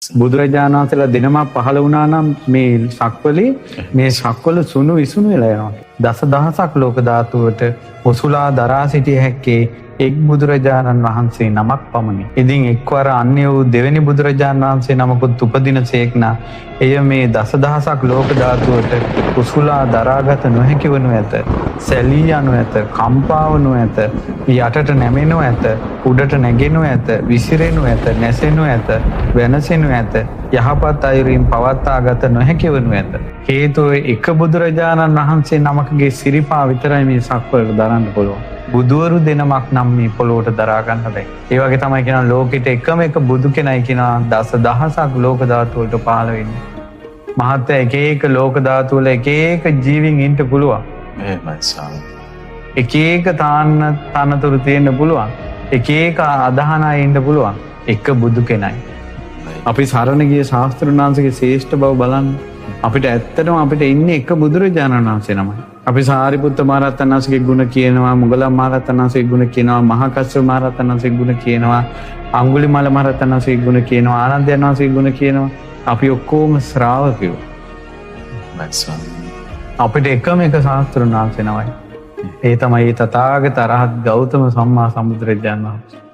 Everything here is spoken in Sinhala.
බුදුරජාණන් වහන්සේලා දෙනමක් පහළ වුණා නම් මේ සක්වලේ මේ සක්වල සුණු විසුණු වෙලා යනවා. දසදහසක් ලෝක ධාතුවට ඔසුලා දරා සිටිය හැක්කේ එක් බුදුරජාණන් වහන්සේ නමක් පමණි. ඉතින් එක්වර අන්‍ය වූ දෙවෙනි බුදුරජාණන් වහන්සේ නමකුත් උපදින සේක්නා එය මේ දසදහසක් ලෝක ධාතුවට උසුලා දරාගත නොහැකි වනු ඇත. සැලී යනු ඇත, කම්පා වනු ඇත, යටට නැමෙනු ඇත, උඩට නැගෙනු ඇත, විසිරෙනු ඇත, නැසෙනු ඇත, වෙනසෙනු ඇත, යහපත් අයුරින් පවත්වාගත නොහැකි වනු ඇත. හේතුව එක බුදුරජාණන් වහන්සේ නමකගේ සිරිපා විතරයි මේ සක්වලට දරන්න පුළුවන්. බුදුවරු දෙනමක් නම් මේ පොළොවට දරා ගන්න බැහැ. ඒ වගේ තමයි කියනවා ලෝකෙට එකම එක බුදු කෙනයි කියනවා දසදහසක් ලෝක ධාතු වලට පහළ වෙන්නේ. මහත් එක එක ලෝක ධාතු වල එක එක ජීවීන් ඉන්න පුළුවන්. එහෙමයි ස්වාමී. එක එක තනතුරු තියෙන්න පුළුවන්. එක එක අදහනයි ඉන්න පුළුවන්. එක බුදු කෙනයි. අපි සරණ ගිය ශාස්ත්‍රඥ වහන්සේගේ ශ්‍රේෂ්ඨ බව බලන්න. අපිට ඇත්තටම අපිට ඉන්නේ එක බුදුරජාණන් වහන්සේ නමයි. අපි සාරිපුත්ත මහරහතන් වහන්සේගේ ගුණ කියනවා, මොග්ගලන් මහරහතන් වහන්සේගේ ගුණ කියනවා, මහා කස්සප මහරහතන් වහන්සේගේ ගුණ කියනවා, අඟුලිමාල මහරහතන් වහන්සේගේ ගුණ කියනවා, ආනන්දයන් වහන්සේගේ ගුණ කියනවා. අපි ඔක්කොම ශ්‍රාවකයෝ. අපිට එකම එක ශාස්ත්‍රඥ වහන්සේ නමයි. ඒ තමයි තථාගත අරහත් ගෞතම සම්මා සම්බුදුරජාණන් වහන්සේ.